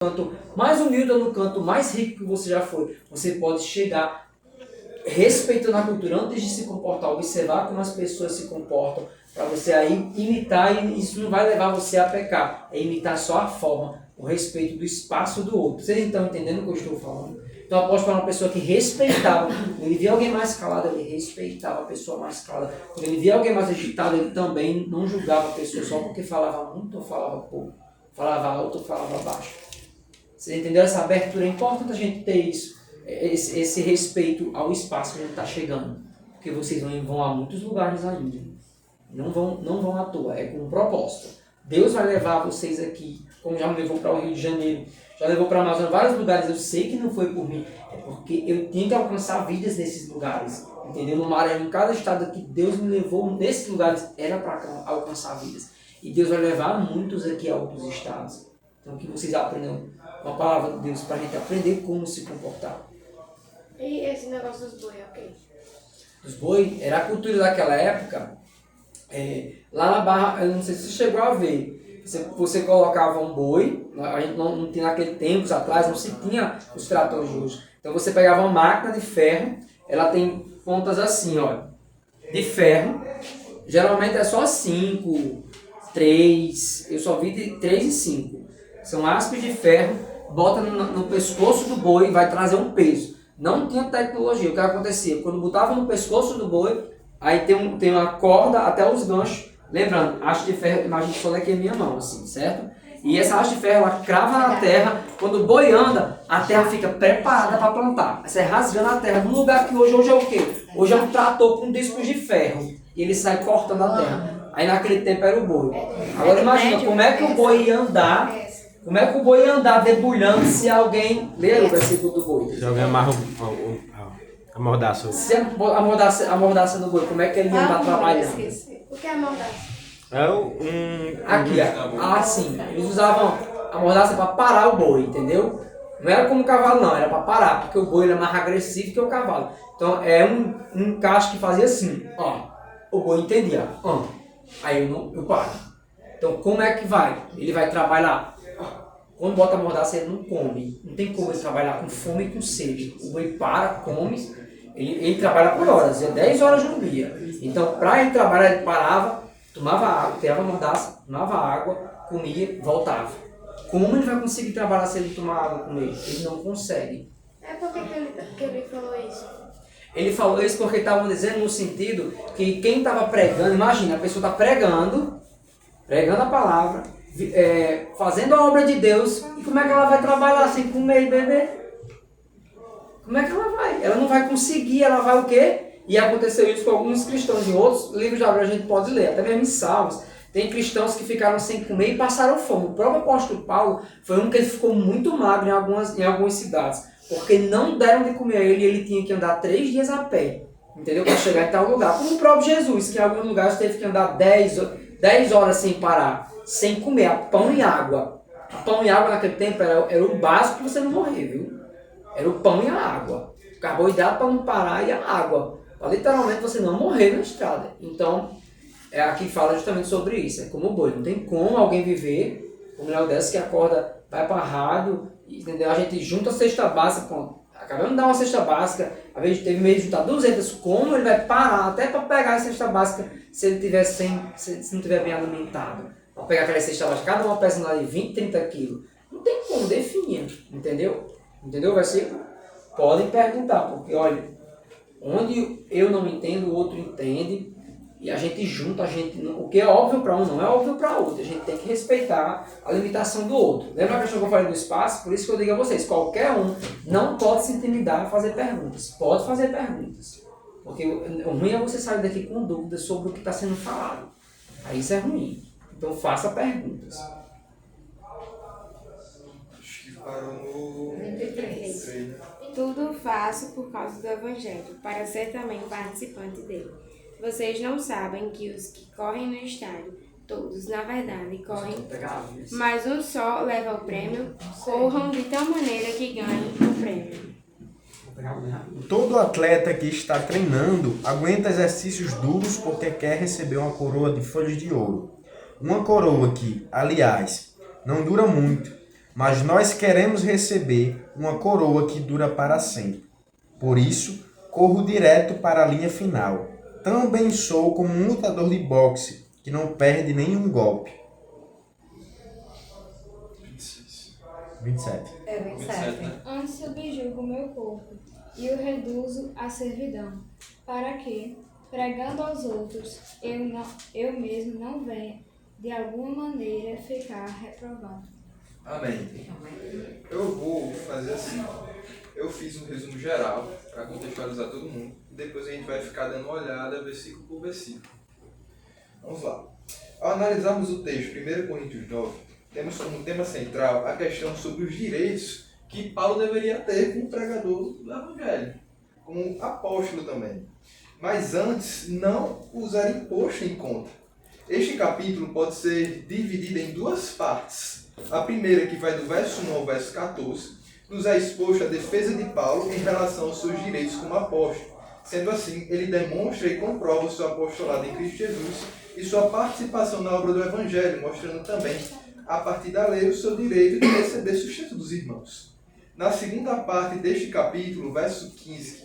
canto mais humilde ou no canto mais rico que você já foi, você pode chegar respeitando a cultura antes de se comportar, observar como as pessoas se comportam, para você aí imitar, e isso não vai levar você a pecar, é imitar só a forma, o respeito do espaço do outro. Vocês estão entendendo o que eu estou falando? Então o apóstolo é uma pessoa que respeitava. Quando ele via alguém mais calado, ele respeitava a pessoa mais calada. Quando ele via alguém mais agitado, ele também não julgava a pessoa só porque falava muito ou falava pouco, falava alto ou falava baixo. Você entendeu? Essa abertura é importante a gente ter isso, esse respeito ao espaço que a gente está chegando. Porque vocês vão a muitos lugares ainda. Não vão à toa, é com um propósito. Deus vai levar vocês aqui, como já me levou para o Rio de Janeiro, já levou para a Amazônia, vários lugares. Eu sei que não foi por mim, é porque eu tinha que alcançar vidas nesses lugares. Entendeu? No Maranhão, em cada estado que Deus me levou nesses lugares, era para alcançar vidas. E Deus vai levar muitos aqui a outros estados. Então que vocês aprendam uma palavra de Deus para a gente aprender como se comportar. E esse negócio dos boi, ok? Os boi, era a cultura daquela época. Lá na Barra, eu não sei se você chegou a ver, você colocava um boi, a gente não tinha naquele tempos atrás, não se tinha os tratores de hoje. Então você pegava uma máquina de ferro, ela tem pontas assim, ó, de ferro, geralmente é só 5, 3, eu só vi de 3 e 5. São hastes de ferro, bota no pescoço do boi e vai trazer um peso. Não tinha tecnologia, o que acontecia? Quando botava no pescoço do boi, aí tem uma corda até os ganchos. Lembrando, haste de ferro, imagina só daqui a minha mão, assim, certo? E essa haste de ferro, ela crava na terra. Quando o boi anda, a terra fica preparada para plantar. Você rasgando a terra num lugar que hoje é o quê? Hoje é um trator com discos de ferro. E ele sai cortando a terra. Aí naquele tempo era o boi. Agora imagina, como é que o boi ia andar? Como é que o boi ia andar debulhando se alguém... Lê o versículo do boi. Se alguém amarra a mordaça. Se a mordaça no boi, como é que ele ia andar trabalhando? O que é mordaça? Aqui, assim, eles usavam a mordaça para parar o boi, entendeu? Não era como o cavalo não, era para parar, porque o boi era mais agressivo que o cavalo. Então é um encaixe que fazia assim, ó, o boi entendia, ó, aí eu paro. Então como é que vai? Ele vai trabalhar, quando bota a mordaça ele não come, não tem como ele trabalhar com fome e com sede. O boi para, come, ele trabalha por horas, é 10 horas no dia. Então para ele trabalhar ele parava, tomava água, pegava a mordaça, tomava água, comia, voltava. Como ele vai conseguir trabalhar se ele tomar água com ele? Ele não consegue. Por que ele falou isso? Ele falou isso porque estavam dizendo no sentido que quem estava pregando, imagina, a pessoa está pregando a palavra, fazendo a obra de Deus, e como é que ela vai trabalhar sem comer e beber? Como é que ela vai? Ela não vai conseguir, ela vai o quê? E aconteceu isso com alguns cristãos. Em outros livros da Bíblia a gente pode ler, até mesmo em Salmos. Tem cristãos que ficaram sem comer e passaram fome. O próprio apóstolo Paulo foi um que ele ficou muito magro em algumas cidades. Porque não deram de comer a ele e ele tinha que andar 3 dias a pé. Entendeu? Para chegar em tal lugar. Como o próprio Jesus, que em alguns lugares teve que andar 10 horas sem parar. Sem comer, pão e água. Pão e água naquele tempo era o básico para você não morrer, viu? Era o pão e a água. O carboidrato para não parar e a água. Para literalmente você não morrer na estrada. Então, aqui fala justamente sobre isso. É como o boi. Não tem como alguém viver como mulher dessa que acorda, vai para a rádio, entendeu? A gente junta a cesta básica, pronto. Acabamos de dar uma cesta básica, a vez teve meio de juntar 200. Como ele vai parar até para pegar a cesta básica se ele tiver se não estiver bem alimentado? Para pegar aquela cesta básica, cada uma pesa lá de 20, 30 quilos. Não tem como, definir, entendeu? Entendeu o versículo? Podem perguntar, porque olha, onde eu não entendo, o outro entende, e a gente junta, o que é óbvio para um não é óbvio para outro. A gente tem que respeitar a limitação do outro. Lembra a questão que eu falei do espaço? Por isso que eu digo a vocês, qualquer um não pode se intimidar a fazer perguntas. Pode fazer perguntas. Porque o ruim é você sair daqui com dúvidas sobre o que está sendo falado. Aí isso é ruim. Então faça perguntas. Acho que parou no 23. Tudo faço por causa do Evangelho, para ser também participante dele. Vocês não sabem que os que correm no estádio, todos, na verdade, correm, mas um só leva o prêmio. Corram de tal maneira que ganhem o prêmio. Todo atleta que está treinando aguenta exercícios duros porque quer receber uma coroa de folhas de ouro. Uma coroa que, aliás, não dura muito, mas nós queremos receber uma coroa que dura para sempre. Por isso, corro direto para a linha final. Também sou como um lutador de boxe, que não perde nenhum golpe. 26. 27. É 27, né? Antes subjugo o meu corpo e o reduzo à servidão, para que, pregando aos outros, eu mesmo não venha, de alguma maneira, ficar reprovado. Amém. Eu vou fazer assim. Eu fiz um resumo geral para contextualizar todo mundo. Depois a gente vai ficar dando uma olhada versículo por versículo. Vamos lá. Ao analisarmos o texto 1 Coríntios 9, temos como tema central a questão sobre os direitos que Paulo deveria ter como pregador do Evangelho, como apóstolo também. Mas antes, não os era imposto em conta. Este capítulo pode ser dividido em duas partes. A primeira, que vai do verso 1 ao verso 14, nos é exposto a defesa de Paulo em relação aos seus direitos como apóstolo. Sendo assim, ele demonstra e comprova o seu apostolado em Cristo Jesus e sua participação na obra do Evangelho, mostrando também, a partir da lei, o seu direito de receber sustento dos irmãos. Na segunda parte deste capítulo, verso 15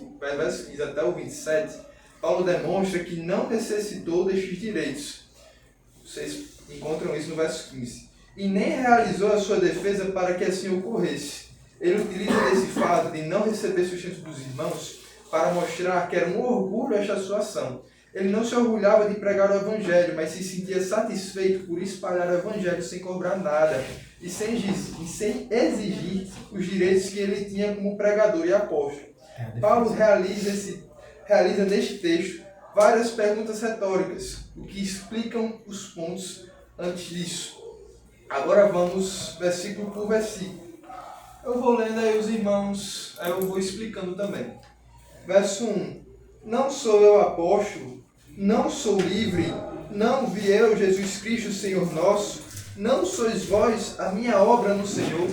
até o 27, Paulo demonstra que não necessitou destes direitos. Vocês encontram isso no verso 15. E nem realizou a sua defesa para que assim ocorresse. Ele utiliza desse fato de não receber sustento dos irmãos para mostrar que era um orgulho esta sua ação. Ele não se orgulhava de pregar o Evangelho, mas se sentia satisfeito por espalhar o Evangelho sem cobrar nada e sem exigir os direitos que ele tinha como pregador e apóstolo. Paulo realiza neste texto várias perguntas retóricas, o que explicam os pontos antes disso. Agora vamos versículo por versículo. Eu vou lendo aí os irmãos, aí eu vou explicando também. Verso 1. Não sou eu apóstolo, não sou livre, não vi eu Jesus Cristo, Senhor nosso, não sois vós a minha obra no Senhor.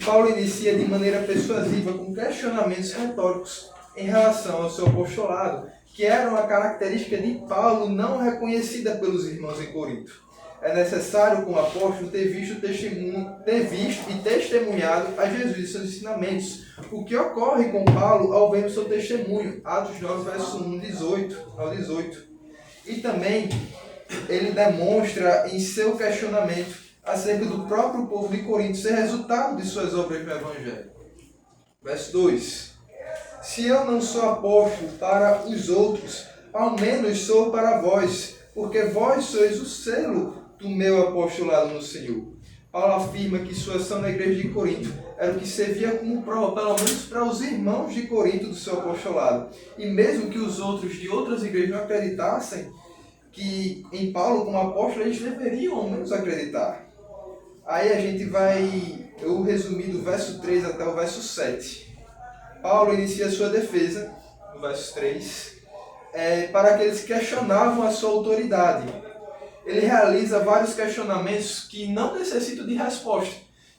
Paulo inicia de maneira persuasiva com questionamentos retóricos em relação ao seu apostolado, que era uma característica de Paulo não reconhecida pelos irmãos em Corinto. É necessário, como apóstolo, ter visto e testemunhado a Jesus e seus ensinamentos. O que ocorre com Paulo ao ver o seu testemunho, Atos 9, verso 1, 18 ao 18. E também ele demonstra em seu questionamento acerca do próprio povo de Corinto ser resultado de suas obras no Evangelho. Verso 2. Se eu não sou apóstolo para os outros, ao menos sou para vós, porque vós sois o selo do meu apostolado no Senhor. Paulo afirma que sua ação na igreja de Corinto era o que servia como prova, pelo menos para os irmãos de Corinto, do seu apostolado. E mesmo que os outros de outras igrejas não acreditassem que em Paulo como apóstolo, eles deveriam ao menos acreditar. Aí a gente vai, eu resumi do verso 3 até o verso 7. Paulo inicia a sua defesa, no verso 3, para aqueles que questionavam a sua autoridade. Ele realiza vários questionamentos que não necessitam de resposta.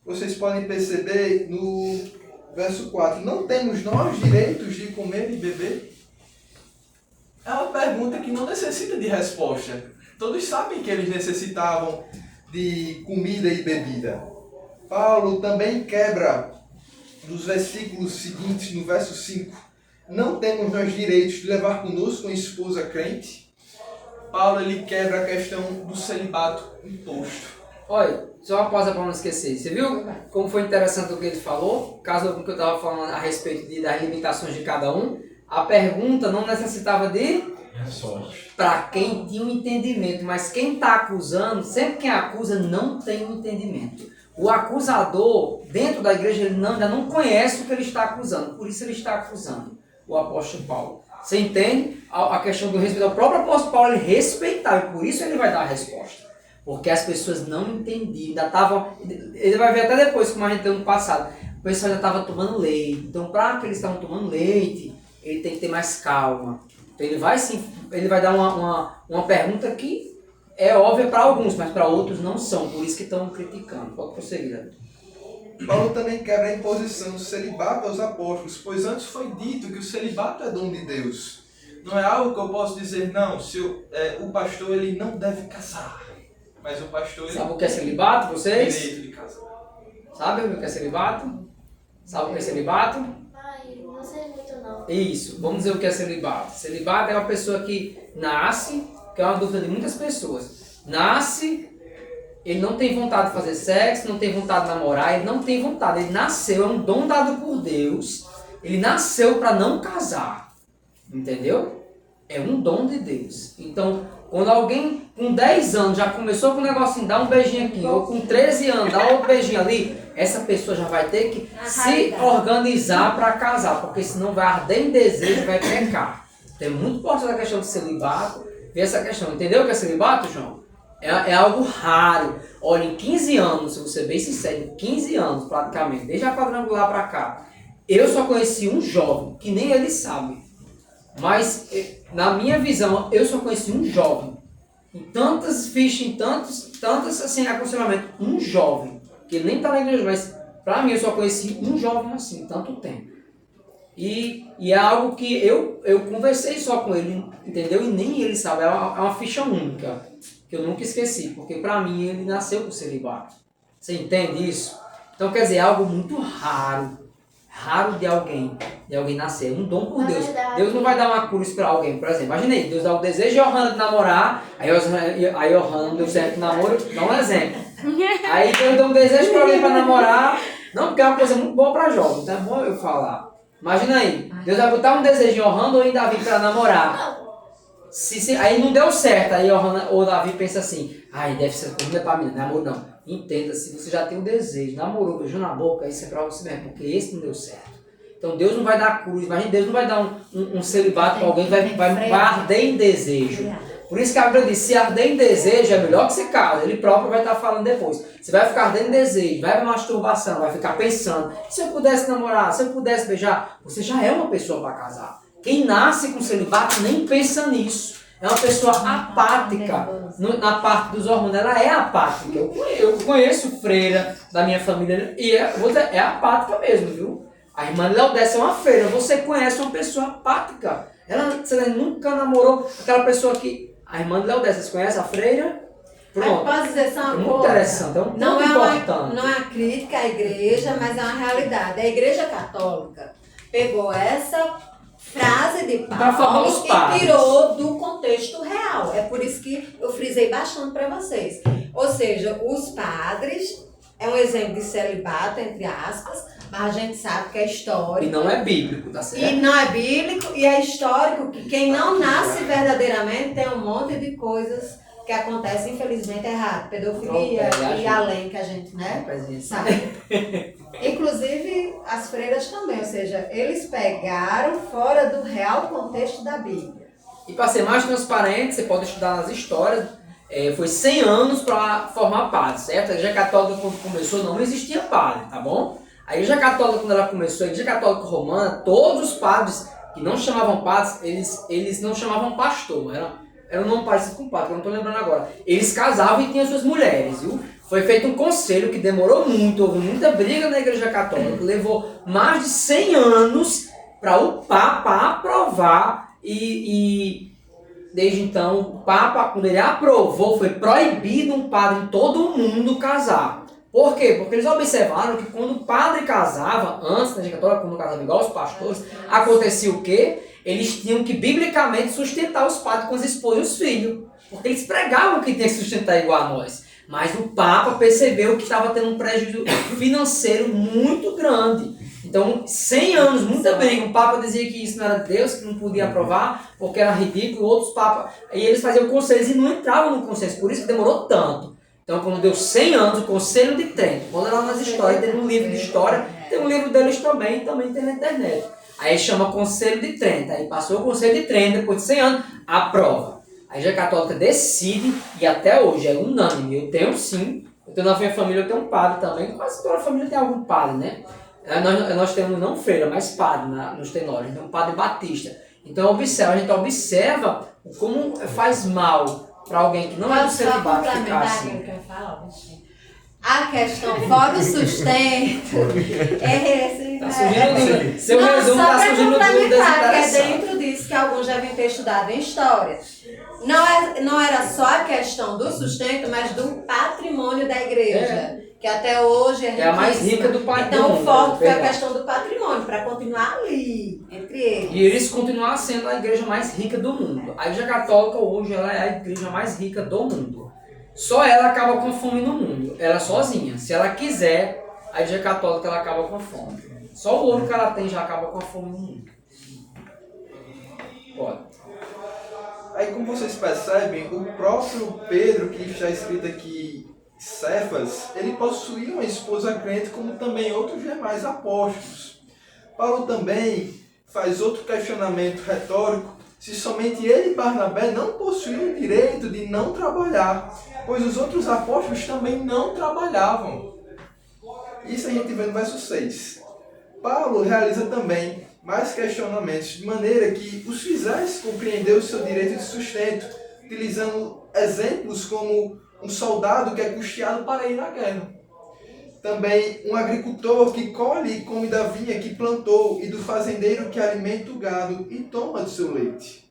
Vocês podem perceber no verso 4. Não temos nós direitos de comer e beber? É uma pergunta que não necessita de resposta. Todos sabem que eles necessitavam de comida e bebida. Paulo também quebra nos versículos seguintes, no verso 5. Não temos nós direitos de levar conosco uma esposa crente? Paulo ele quebra a questão do celibato imposto. Olha, só uma pausa para não esquecer. Você viu como foi interessante o que ele falou? Caso do que eu estava falando a respeito das limitações de cada um, a pergunta não necessitava de para quem tinha um entendimento, mas quem está acusando, sempre quem acusa não tem um entendimento. O acusador, dentro da igreja, ele ainda não conhece o que ele está acusando, por isso ele está acusando o apóstolo Paulo. Você entende? A questão do respeito ao próprio apóstolo Paulo, ele respeitava, e por isso ele vai dar a resposta. Porque as pessoas não entendiam, ainda estavam... Ele vai ver até depois, como a gente deu no passado. O pessoal ainda estava tomando leite. Então, para que eles estavam tomando leite, ele tem que ter mais calma. Então, ele vai dar uma pergunta que é óbvia para alguns, mas para outros não são. Por isso que estão criticando. Pode prosseguir, David. Paulo também quebra a imposição do celibato aos apóstolos, pois antes foi dito que o celibato é dom de Deus. Não é algo que eu posso dizer, não, o pastor ele não deve casar. Mas o pastor... Sabe o que é celibato, vocês? Direito de casar. Sabe o que é celibato? Sabe o que é celibato? Ai, não sei muito não. Isso, vamos dizer o que é celibato. Celibato é uma pessoa que nasce, que é uma dúvida de muitas pessoas. Nasce, ele não tem vontade de fazer sexo, não tem vontade de namorar, ele não tem vontade. Ele nasceu, é um dom dado por Deus. Ele nasceu para não casar. Entendeu? É um dom de Deus. Então, quando alguém com 10 anos já começou com um negocinho, dá um beijinho aqui, ou com 13 anos, dá outro beijinho ali, essa pessoa já vai ter que se organizar para casar, porque senão vai arder em desejo e vai pecar. Então, é muito importante a questão do celibato, ver essa questão. Entendeu o que é celibato, João? É algo raro. Olha, em 15 anos, se você ser bem sincero, em 15 anos praticamente, desde a quadrangular para cá, eu só conheci um jovem, que nem ele sabe. Mas, na minha visão, eu só conheci um jovem. Em tantas fichas, em tantos assim, aconselhamentos, um jovem, que ele nem está na igreja, mas para mim eu só conheci um jovem assim, tanto tempo. E é algo que eu conversei só com ele, entendeu? E nem ele sabe, é uma ficha única, que eu nunca esqueci, porque para mim ele nasceu com celibato. Você entende isso? Então quer dizer, é algo muito raro de alguém nascer, um dom por Deus. Deus não vai dar uma cruz para alguém, por exemplo. Imaginei, Deus dá o desejo de Ohana de namorar, aí Ohana não deu certo no namoro, dá um exemplo. Aí Deus dá um desejo para alguém para namorar, não, porque é uma coisa muito boa para jovens, então é bom eu falar. Imagina aí, Deus vai botar um desejo em Ohana ou em Davi para namorar. Aí não deu certo, aí Ohana ou Davi pensa assim, ai, deve ser comida para mim, namoro não. Entenda, se você já tem um desejo, namorou, beijou na boca, isso é para você mesmo, porque esse não deu certo. Então Deus não vai dar cruz, imagina, Deus não vai dar um celibato para alguém, vai arder em desejo. Por isso que a Bíblia diz, se arder em desejo é melhor que você casa, ele próprio vai estar falando depois. Você vai ficar ardendo em desejo, vai para masturbação, vai ficar pensando, se eu pudesse namorar, se eu pudesse beijar, você já é uma pessoa para casar. Quem nasce com celibato nem pensa nisso. É uma pessoa apática. Na parte dos hormônios, ela é apática. Eu conheço freira da minha família e é apática mesmo, viu? A irmã Leodécia é uma freira. Você conhece uma pessoa apática. Você nunca namorou aquela pessoa que... A irmã Leodécia, você conhece a freira? Pronto. Posso dizer só uma coisa? Muito interessante, é um ponto importante. Não é uma crítica à igreja, mas é uma realidade. A igreja católica pegou essa frase de Paulo e tirou do contexto real. É por isso que eu frisei bastante para vocês. Ou seja, os padres é um exemplo de celibato, entre aspas, mas a gente sabe que é histórico. E não é bíblico, tá certo? E não é bíblico, e é histórico que quem não nasce verdadeiramente tem um monte de coisas que acontecem, infelizmente, errado. Pedofilia e além que a gente, né, sabe. Inclusive, as freiras também, ou seja, eles pegaram fora do real contexto da Bíblia. E para ser mais transparente, você pode estudar nas histórias, foi 100 anos para formar padre, certo? A Igreja Católica, quando começou, não existia padre, tá bom? A Igreja Católica, quando ela começou, a Igreja Católica Romana, todos os padres que não chamavam padres, eles não chamavam pastor, era um nome parecido com padre, eu não estou lembrando agora. Eles casavam e tinham suas mulheres, viu? Foi feito um conselho que demorou muito, houve muita briga na Igreja Católica, levou mais de 100 anos para o Papa aprovar e desde então, o Papa, quando ele aprovou, foi proibido um padre em todo o mundo casar. Por quê? Porque eles observaram que quando o padre casava, antes da Igreja Católica, quando casava igual os pastores, acontecia o quê? Eles tinham que, biblicamente, sustentar os padres com as esposas e os filhos. Porque eles pregavam que tinha que sustentar igual a nós. Mas o Papa percebeu que estava tendo um prejuízo financeiro muito grande. Então, 100 anos, muita briga. O Papa dizia que isso não era de Deus, que não podia aprovar, porque era ridículo. Outros papas, e eles faziam conselhos e não entravam no consenso. Por isso que demorou tanto. Então, quando deu 100 anos, o Conselho de Trento, quando era nas histórias, tem um livro de história, tem um livro deles também tem na internet. Aí chama Conselho de Trento. Aí passou o Conselho de Trento, depois de 100 anos, aprova. A Igreja Católica decide, e até hoje é unânime. Eu tenho sim, eu tenho na minha família, eu tenho um padre também, quase toda a família tem algum padre, né? Nós temos não freira, mas padre nos tenores, tem um padre batista. Então a gente observa como faz mal para alguém que não é do celibato ficar assim. A questão fora o sustento é esse. Tá surgindo seu resumo, só tá surgindo dúvidas interessantes. É dentro disso que alguns devem ter estudado em história. Não era só a questão do sustento, mas do patrimônio da igreja. Que até hoje É a mais rica do país. Então, o forte foi a questão do patrimônio, para continuar ali, entre eles. E eles continuam sendo a igreja mais rica do mundo. A igreja católica hoje ela é a igreja mais rica do mundo. Só ela acaba com fome no mundo. Ela sozinha. Se ela quiser, a igreja católica ela acaba com a fome. Só o ouro que ela tem já acaba com a fome no mundo. Pode. Aí, como vocês percebem, o próprio Pedro, que está escrito aqui, Cefas, ele possuía uma esposa crente, como também outros demais apóstolos. Paulo também faz outro questionamento retórico, se somente ele e Barnabé não possuíam o direito de não trabalhar, pois os outros apóstolos também não trabalhavam. Isso a gente vê no verso 6. Paulo realiza também mais questionamentos, de maneira que os fizesse compreender o seu direito de sustento, utilizando exemplos como um soldado que é custeado para ir na guerra. Também um agricultor que colhe e come da vinha que plantou, e do fazendeiro que alimenta o gado e toma do seu leite.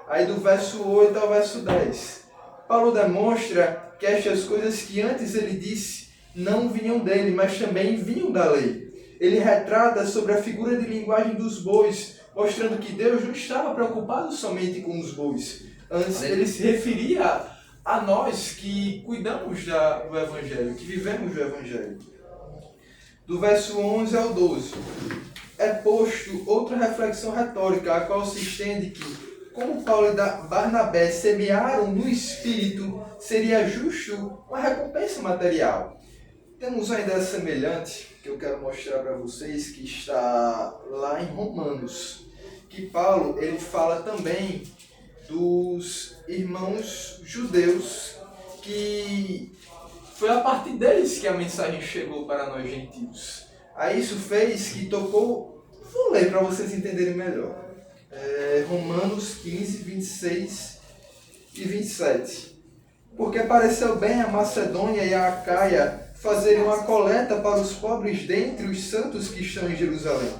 Aí do verso 8 ao verso 10. Paulo demonstra que estas coisas que antes ele disse não vinham dele, mas também vinham da lei. Ele retrata sobre a figura de linguagem dos bois, mostrando que Deus não estava preocupado somente com os bois. Antes ele se referia a nós que cuidamos do Evangelho, que vivemos do Evangelho. Do verso 11 ao 12, é posto outra reflexão retórica, a qual se estende que, como Paulo e Barnabé semearam no Espírito, seria justo uma recompensa material. Temos uma ideia semelhante, que eu quero mostrar para vocês, que está lá em Romanos, que Paulo ele fala também dos irmãos judeus, que foi a partir deles que a mensagem chegou para nós gentios. Aí isso fez que tocou, vou ler para vocês entenderem melhor, Romanos 15, 26 e 27. Porque pareceu bem a Macedônia e a Acaia fazerem uma coleta para os pobres dentre os santos que estão em Jerusalém.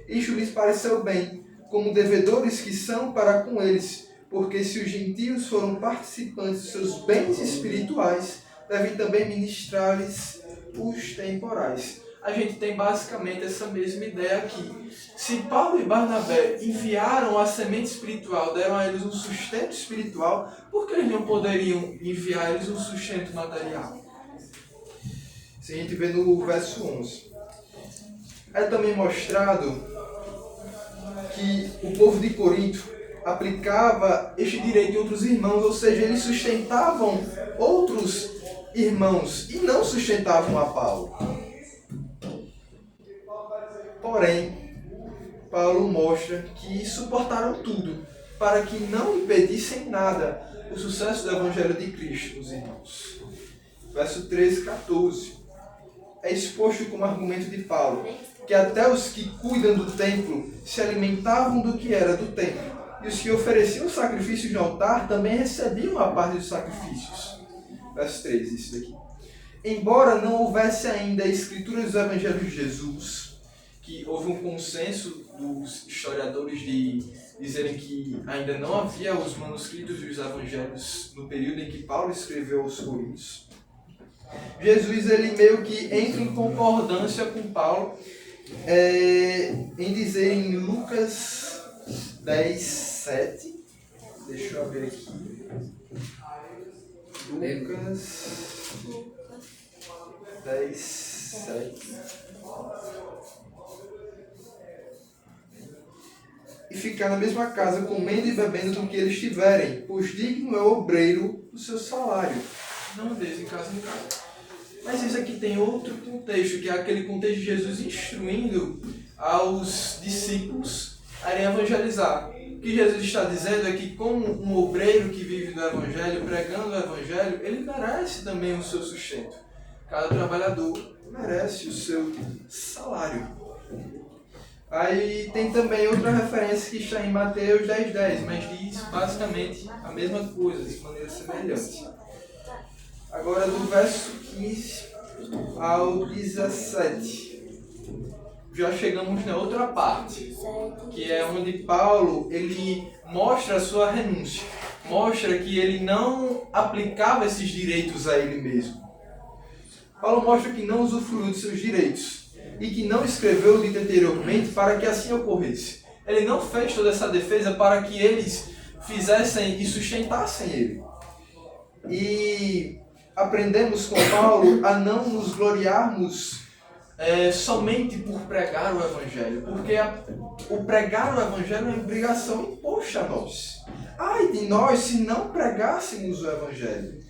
Isto lhes pareceu bem, como devedores que são para com eles, porque se os gentios foram participantes dos seus bens espirituais, devem também ministrar-lhes os temporais. A gente tem basicamente essa mesma ideia aqui. Se Paulo e Barnabé enviaram a semente espiritual, deram a eles um sustento espiritual, por que eles não poderiam enviar a eles um sustento material? Isso a gente vê no verso 11. É também mostrado que o povo de Corinto aplicava este direito em outros irmãos, ou seja, eles sustentavam outros irmãos e não sustentavam a Paulo. Porém, Paulo mostra que suportaram tudo para que não impedissem nada o sucesso do Evangelho de Cristo, os irmãos. Verso 13, 14. É exposto como argumento de Paulo que até os que cuidam do templo se alimentavam do que era do templo, e os que ofereciam sacrifícios no altar também recebiam a parte dos sacrifícios. Verso 13, isso daqui. Embora não houvesse ainda a escritura dos evangelhos de Jesus, que houve um consenso dos historiadores de dizerem que ainda não havia os manuscritos dos evangelhos no período em que Paulo escreveu aos Coríntios, Jesus ele meio que entra em concordância com Paulo em dizer em Lucas 10, 7. Deixa eu ver aqui. Lucas 10, 7. E ficar na mesma casa, comendo e bebendo do que eles tiverem, pois digno é o obreiro do seu salário. Não desde casa em casa. Mas isso aqui tem outro contexto, que é aquele contexto de Jesus instruindo aos discípulos a irem evangelizar. O que Jesus está dizendo é que, como um obreiro que vive do Evangelho, pregando o Evangelho, ele merece também o seu sustento. Cada trabalhador merece o seu salário. Aí tem também outra referência que está em Mateus 10:10, mas diz basicamente a mesma coisa, de maneira semelhante. Agora do verso 15 ao 17. Já chegamos na outra parte, que é onde Paulo ele mostra a sua renúncia, mostra que ele não aplicava esses direitos a ele mesmo. Paulo mostra que não usufruiu de seus direitos e que não escreveu o dito anteriormente para que assim ocorresse. Ele não fez toda essa defesa para que eles fizessem e sustentassem ele. E aprendemos com Paulo a não nos gloriarmos somente por pregar o Evangelho, porque o pregar o Evangelho é uma obrigação imposta a nós. Ai de nós se não pregássemos o Evangelho,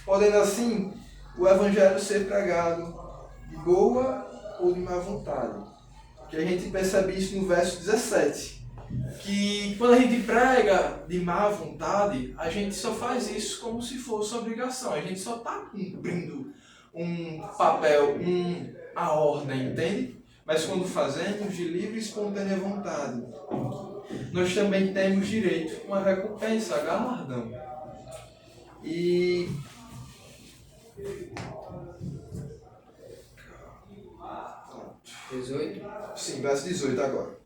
podendo assim o Evangelho ser pregado de boa ou de má vontade. Que a gente percebe isso no verso 17. Que quando a gente prega de má vontade, a gente só faz isso como se fosse obrigação. A gente só está cumprindo um papel, a ordem, entende? Mas quando fazemos de livre e espontânea vontade, nós também temos direito a uma recompensa, a galardão. E 18. sim, verso 18 agora.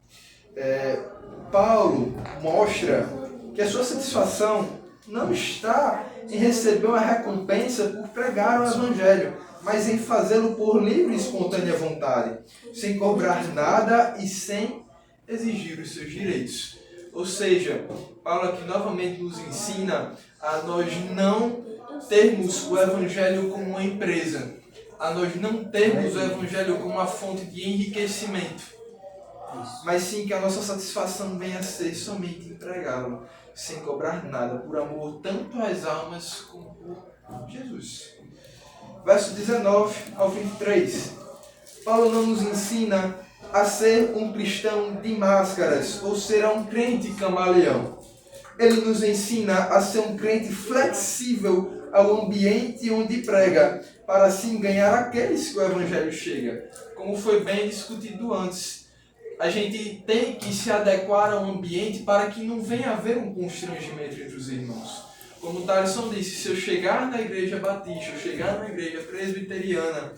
Paulo mostra que a sua satisfação não está em receber uma recompensa por pregar o Evangelho, mas em fazê-lo por livre e espontânea vontade, sem cobrar nada e sem exigir os seus direitos. Ou seja, Paulo aqui novamente nos ensina a nós não termos o Evangelho como uma empresa, a nós não termos o Evangelho como uma fonte de enriquecimento, mas sim que a nossa satisfação venha a ser somente em pregá-lo, sem cobrar nada, por amor tanto às almas como por Jesus. Verso 19 ao 23. Paulo não nos ensina a ser um cristão de máscaras ou ser um crente camaleão. Ele nos ensina a ser um crente flexível ao ambiente onde prega, para assim ganhar aqueles que o Evangelho chega. Como foi bem discutido antes, a gente tem que se adequar ao ambiente para que não venha haver um constrangimento entre os irmãos. Como o Thaleson disse, se eu chegar na igreja batista, eu chegar na igreja presbiteriana,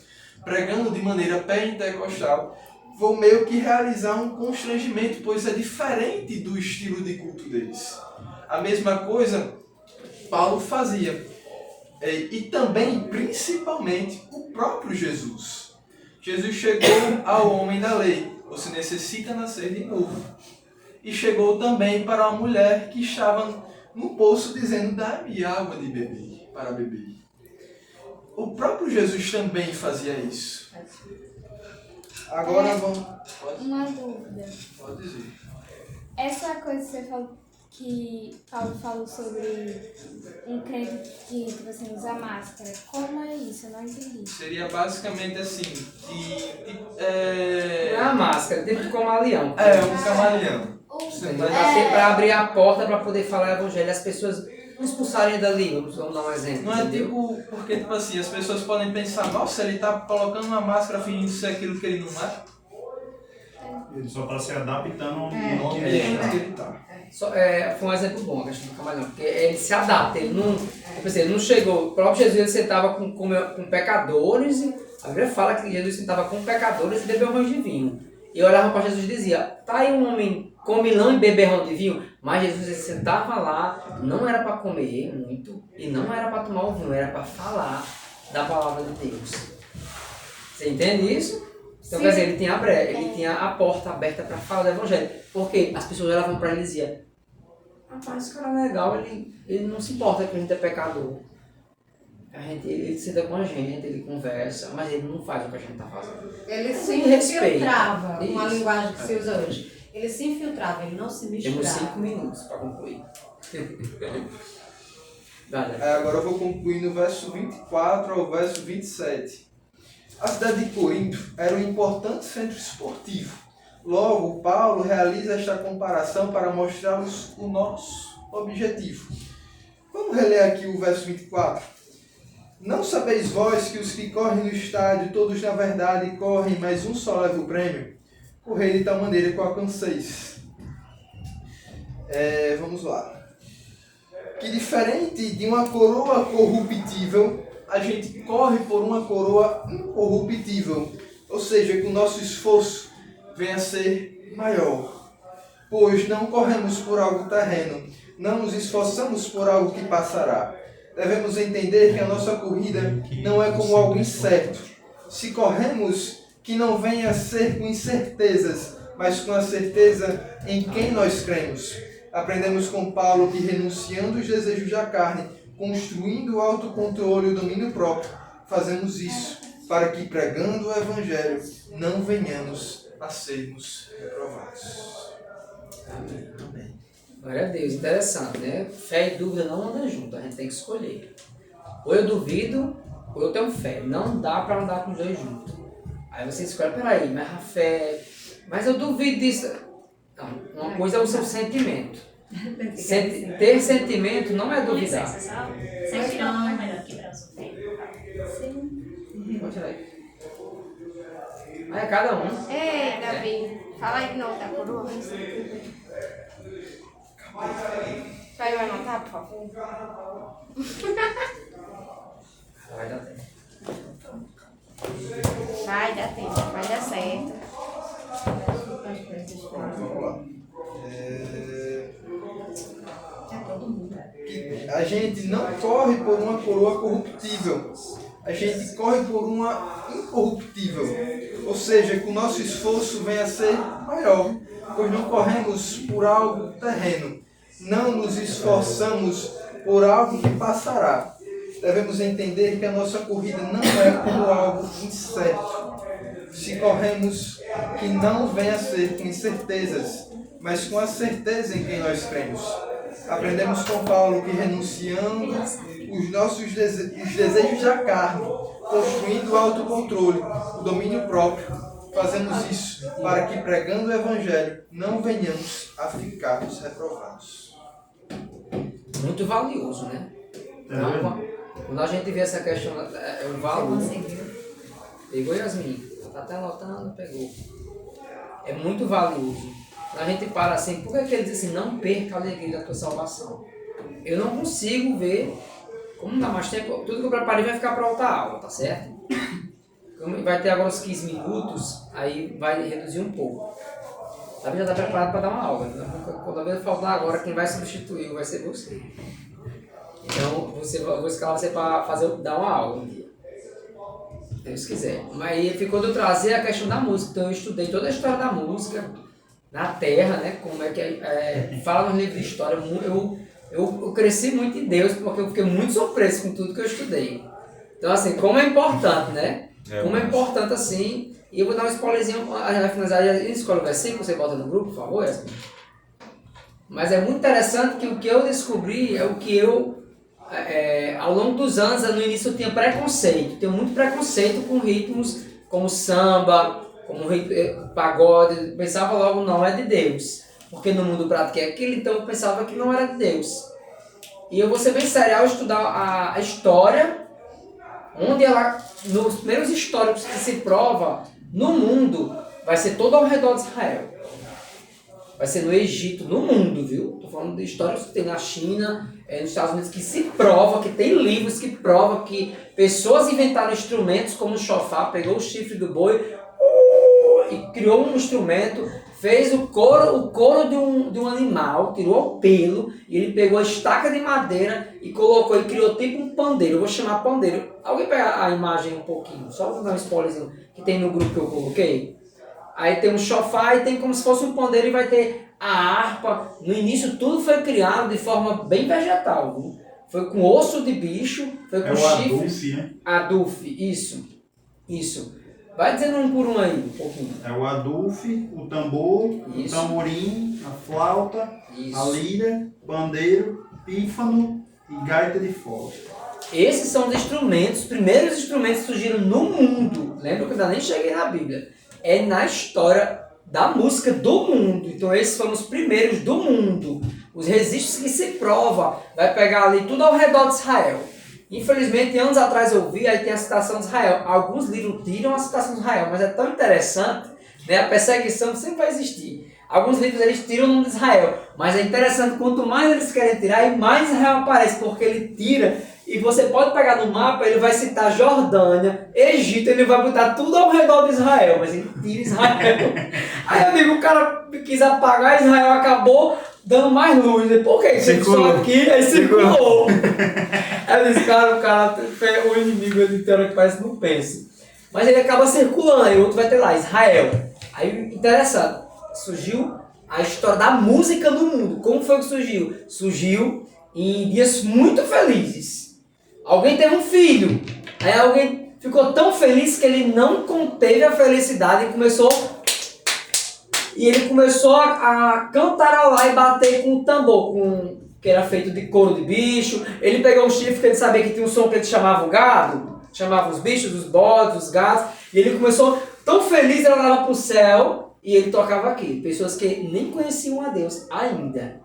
pregando de maneira pentecostal, vou meio que realizar um constrangimento, pois é diferente do estilo de culto deles. A mesma coisa Paulo fazia. E também, principalmente, o próprio Jesus. Jesus chegou ao homem da lei: você necessita nascer de novo. E chegou também para uma mulher que estava no poço dizendo: dá-me água de beber, para beber. O próprio Jesus também fazia isso. Agora vamos... Uma dúvida. Pode dizer. Essa coisa que você falou, que Paulo falou sobre um crente que tipo assim, usa máscara, como é isso? Eu não entendi. Seria basicamente assim, que... Não é a máscara, tipo de camaleão. um camaleão. Para abrir a porta para poder falar o Evangelho, as pessoas não expulsarem dali, vamos dar um exemplo. Não é entendeu? tipo, porque tipo assim, as pessoas podem pensar: nossa, ele está colocando uma máscara fingindo ser aquilo que ele não é. Ele só está se adaptando ao No ambiente ambiente que que ele está. Foi um exemplo bom a questão do camaleão, porque ele se adapta, ele não chegou. O próprio Jesus ele sentava com pecadores, e a Bíblia fala que Jesus sentava com pecadores e beberrão de vinho. E olhava para Jesus e dizia: tá aí um homem comilão e beberrão de vinho, mas Jesus ele sentava lá, não era para comer muito e não era para tomar o vinho, era para falar da palavra de Deus. Você entende isso? Então, quer dizer, ele tinha a porta aberta para falar do Evangelho. Porque as pessoas olhavam para ele e diziam: rapaz, esse cara é legal, ele não se importa que a gente é pecador. Ele senta com a gente, ele conversa, mas ele não faz o que a gente está fazendo. Ele se Ele respeita. infiltrava, com a Isso. linguagem que se usa hoje. Ele se infiltrava, ele não se Temos misturava. 5 minutos para concluir. Vale. Agora eu vou concluir no verso 24 ao verso 27. A cidade de Corinto era um importante centro esportivo. Logo, Paulo realiza esta comparação para mostrar-nos o nosso objetivo. Vamos reler aqui o verso 24. Não sabeis vós que os que correm no estádio, todos na verdade correm, mas um só leva o prêmio? Correi de tal maneira que o alcanceis. Vamos lá. Que diferente de uma coroa corruptível, a gente corre por uma coroa incorruptível. Ou seja, que o nosso esforço venha a ser maior. Pois não corremos por algo terreno, não nos esforçamos por algo que passará. Devemos entender que a nossa corrida não é como algo incerto, Se corremos, que não venha a ser com incertezas, mas com a certeza em quem nós cremos. Aprendemos com Paulo que, renunciando os desejos da carne, construindo o autocontrole e o domínio próprio, fazemos isso para que, pregando o Evangelho, não venhamos a sermos reprovados. Amém. Glória a Deus, interessante, né? Fé e dúvida não andam junto, a gente tem que escolher. Ou eu duvido, ou eu tenho fé. Não dá para andar com os dois juntos. Aí você escolhe, peraí, mas a fé... Mas eu duvido disso. Não, uma coisa é o seu sentimento. Ter sentimento não é duvidar. Você tira uma melhor que braço. Pode tirar aí. Aí é cada um. Ei, Davi, fala aí de novo da coroa. Vai anotar, por favor? Vai dar tempo. Vai dar tempo, vai dar certo. Vamos lá. A gente não corre por uma coroa corruptível. A gente corre por uma incorruptível. Ou seja, que o nosso esforço venha a ser maior, pois não corremos por algo terreno. Não nos esforçamos por algo que passará. Devemos entender que a nossa corrida não é por algo incerto. Se corremos, que não venha a ser com incertezas, mas com a certeza em quem nós cremos. Aprendemos com Paulo que, renunciando os nossos desejos da carne, construindo o autocontrole, o domínio próprio, fazemos isso para que, pregando o Evangelho, não venhamos a ficarmos reprovados. Muito valioso, né? Quando a gente vê essa questão, o valor. Pegou, Yasmin? Tá até anotando, pegou. É muito valioso. A gente para assim, por que ele diz assim, não perca a alegria da tua salvação? Eu não consigo ver, como não dá mais tempo, tudo que eu preparei vai ficar para outra aula, tá certo? Vai ter agora uns 15 minutos, aí vai reduzir um pouco. A gente já está preparado para dar uma aula. Quando eu faltar agora, quem vai substituir vai ser você. Então, vou escalar você para dar uma aula um dia. Deus quiser. Mas aí ficou de eu trazer a questão da música. Então eu estudei toda a história da música na Terra, né? Como é que fala nos livros de história. Eu cresci muito em Deus porque eu fiquei muito surpreso com tudo que eu estudei. Então assim, como é importante, né? Como é importante assim. E eu vou dar um spoilerzinho, vai finalizar, escolhe o versículo, você bota no grupo, por favor, Yasmin. Mas é muito interessante que o que eu descobri é o que eu, ao longo dos anos, no início eu tinha preconceito. Tenho muito preconceito com ritmos como samba, como pagode. Eu pensava logo, não é de Deus. Porque no mundo prático é aquilo, então eu pensava que não era de Deus. E eu vou ser bem sério ao estudar a história, onde ela, nos primeiros históricos que se prova no mundo, vai ser todo ao redor de Israel. Vai ser no Egito, no mundo, viu? Estou falando de históricos que tem na China, nos Estados Unidos, que se prova, que tem livros que provam que pessoas inventaram instrumentos como o chofar, pegou o chifre do boi e criou um instrumento, fez o couro de um animal, tirou o pelo, e ele pegou a estaca de madeira e colocou e criou tipo um pandeiro. Eu vou chamar pandeiro. Alguém pega a imagem um pouquinho, só vou dar um spoilerzinho que tem no grupo que eu coloquei. Aí tem um chofar e tem como se fosse um pandeiro e vai ter a harpa. No início tudo foi criado de forma bem vegetal, viu? Foi com osso de bicho, foi com chifre. Adulfe, né? Adulfe, isso. Vai dizendo um por um aí, um pouquinho. É o adulfe, o tambor, Isso. o tamborim, a flauta, Isso. a lira, pandeiro, pífano e gaita de fogo. Esses são os instrumentos, os primeiros instrumentos que surgiram no mundo. Lembra que eu ainda nem cheguei na Bíblia. É na história da música do mundo. Então esses foram os primeiros do mundo. Os registros que se prova. Vai pegar ali tudo ao redor de Israel. Infelizmente, anos atrás eu vi, aí tem a citação de Israel. Alguns livros tiram a citação de Israel, mas é tão interessante, né? A perseguição sempre vai existir. Alguns livros eles tiram o nome de Israel, mas é interessante, quanto mais eles querem tirar, e mais Israel aparece, porque ele tira, e você pode pegar no mapa, ele vai citar Jordânia, Egito, ele vai botar tudo ao redor de Israel, mas ele tira Israel. Aí eu digo, o cara quis apagar Israel, acabou dando mais luz. Por que você só aqui? Aí circulou. Aí eu disse, cara, o inimigo ele tem hora que parece que não pensa. Mas ele acaba circulando, aí o outro vai ter lá, Israel. Aí, interessante, surgiu a história da música no mundo. Como foi que surgiu? Surgiu em dias muito felizes. Alguém teve um filho. Aí alguém ficou tão feliz que ele não conteve a felicidade e ele começou a cantarolar e bater com o tambor, que era feito de couro de bicho. Ele pegou um chifre que ele sabia que tinha um som que ele chamava o gado, chamava os bichos, os bodes, os gatos, e ele começou tão feliz, ele olhava para o céu e ele tocava aqui. Pessoas que nem conheciam a Deus ainda.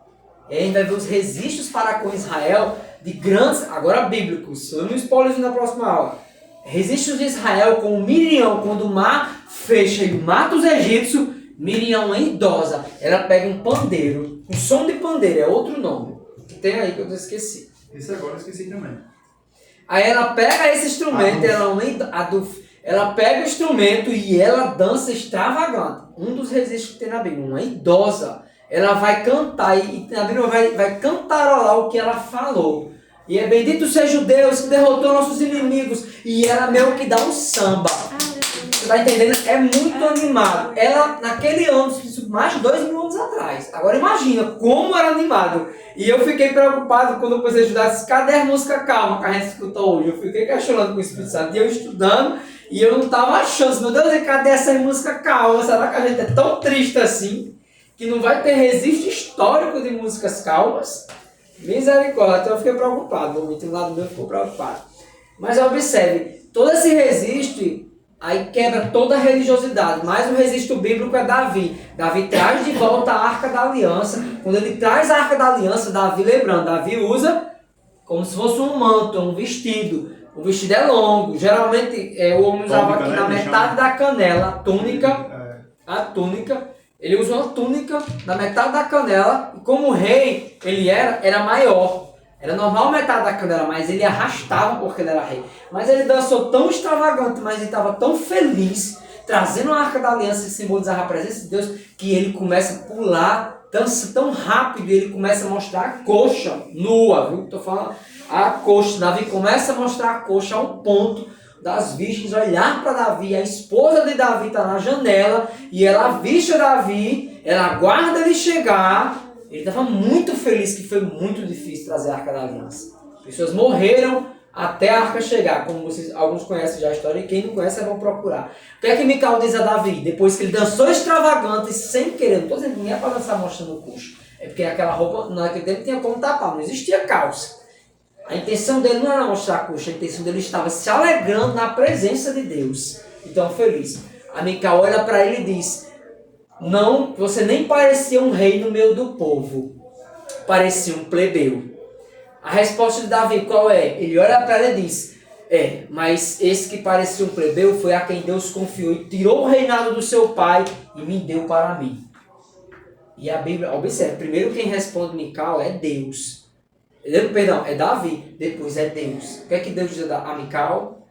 E aí a gente vai ver os registros para com Israel de grandes, agora bíblicos, eu não spoiler isso na próxima aula. Registros de Israel com Miriam, quando o mar fecha e mata os egípcios. Miriam é idosa, ela pega um pandeiro, um som de pandeiro, é outro nome. Tem aí que eu esqueci. Esse agora eu esqueci também. Aí ela pega esse instrumento, ela pega o instrumento e ela dança extravagante. Um dos registros que tem na Bíblia, uma idosa, ela vai cantar e na Bíblia vai cantarolar o que ela falou. E é bendito seja o Deus que derrotou nossos inimigos. E ela meio que dá um samba. Você tá entendendo? É muito animado. Ela, naquele ano, mais de 2.000 anos atrás. Agora imagina como era animado. E eu fiquei preocupado quando eu comecei a estudar. Cadê a música calma que a gente escutou hoje? Eu fiquei questionando com o Espírito Santo. E eu estudando. E eu não estava achando. Meu Deus, cadê essa música calma? Será que a gente é tão triste assim? Que não vai ter registro histórico de músicas calmas? Misericórdia. Então eu fiquei preocupado. O lado meu ficou preocupado. Mas observe. Todo esse registro... Aí quebra toda a religiosidade. Mas o registro bíblico é Davi. Davi traz de volta a Arca da Aliança. Quando ele traz a Arca da Aliança, Davi, lembrando, Davi usa como se fosse um manto, um vestido. O vestido é longo. Geralmente o homem usava aqui na metade da canela, a túnica. Ele usa uma túnica na metade da canela. E como rei, ele era maior. Era normal metade da canela, mas ele arrastava porque ele era rei. Mas ele dançou tão extravagante, mas ele estava tão feliz, trazendo a Arca da Aliança e simbolizar a presença de Deus, que ele começa a pular, dança tão rápido, e ele começa a mostrar a coxa nua, viu? Estou falando a coxa. Davi começa a mostrar a coxa ao ponto das virgens olhar para Davi. A esposa de Davi está na janela, e ela avista Davi, ela aguarda ele chegar. Ele estava muito feliz, que foi muito difícil trazer a Arca da Aliança. Pessoas morreram até a Arca chegar, como vocês, alguns conhecem já a história, e quem não conhece, vão procurar. O que é que Mical diz a Davi? Depois que ele dançou extravagante, sem querer, não estou dizendo que nem é para dançar mostrando o coxo, é porque aquela roupa, naquele tempo, tinha como tapar, não existia calça. A intenção dele não era mostrar a coxa, a intenção dele estava se alegrando na presença de Deus. Então, feliz. A Mical olha para ele e diz... Não, você nem parecia um rei no meio do povo. Parecia um plebeu. A resposta de Davi qual é? Ele olha para ela e diz... mas esse que parecia um plebeu foi a quem Deus confiou e tirou o reinado do seu pai e me deu para mim. E a Bíblia, observe, primeiro quem responde Mical é Deus. Perdão, é Davi, depois é Deus. O que é que Deus diz a Mical?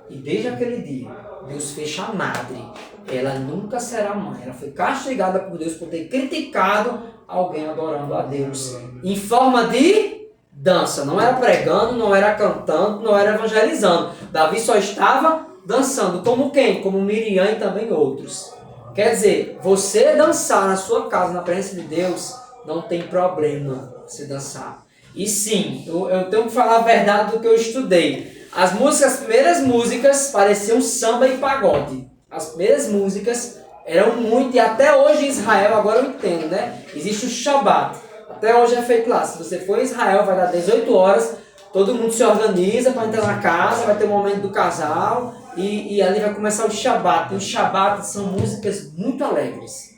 E desde aquele dia, Deus fecha a madre. Ela nunca será mãe. Ela foi castigada por Deus por ter criticado alguém adorando a Deus. Em forma de dança. Não era pregando, não era cantando, não era evangelizando. Davi só estava dançando. Como quem? Como Miriam e também outros. Quer dizer, você dançar na sua casa, na presença de Deus, não tem problema você dançar. E sim, eu tenho que falar a verdade do que eu estudei. As primeiras músicas pareciam samba e pagode. As primeiras músicas eram muito, e até hoje em Israel, agora eu entendo, né? Existe o Shabat. Até hoje é feito lá. Se você for em Israel, vai dar 18 horas, todo mundo se organiza para entrar na casa, vai ter o momento do casal, e ali vai começar o Shabat. E o Shabat são músicas muito alegres.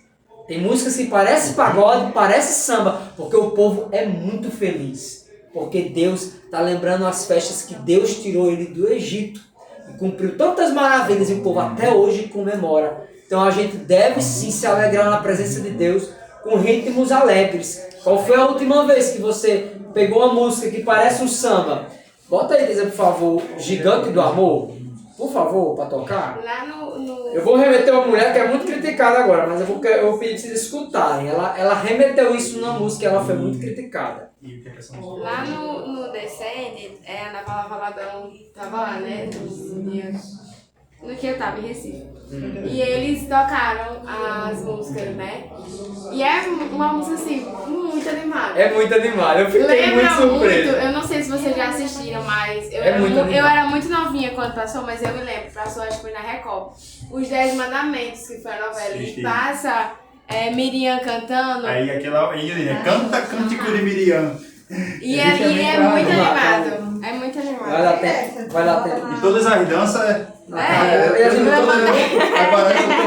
Tem músicas que parecem pagode, parecem samba, porque o povo é muito feliz. Porque Deus está lembrando as festas que Deus tirou ele do Egito. E cumpriu tantas maravilhas e o povo até hoje comemora. Então a gente deve sim se alegrar na presença de Deus com ritmos alegres. Qual foi a última vez que você pegou uma música que parece um samba? Bota aí, por favor, Gigante do Amor. Por favor, para tocar. Lá no... Eu vou remeter uma mulher que é muito criticada agora, mas eu vou pedir para vocês escutarem. Ela remeteu isso numa música e ela foi muito criticada. Lá no Descende, a Ana Paula Valadão estava lá, né? no que eu tava em Recife. E eles tocaram as músicas, né? E é uma música assim, muito animada. É muito animado, eu fiquei Lembra muito surpreso. eu não sei se vocês já assistiram, mas eu, É muito animado. eu era muito novinha quando passou, mas eu me lembro, passou acho que foi na Record. Os 10 Mandamentos, que foi a novela, Sim, sim. e passa Miriam cantando. Aí aquela. Canta cântico de Miriam. E ali é muito animado. É muito animado. Vai dar tempo. Vai dar tempo. E todas as danças. Aparece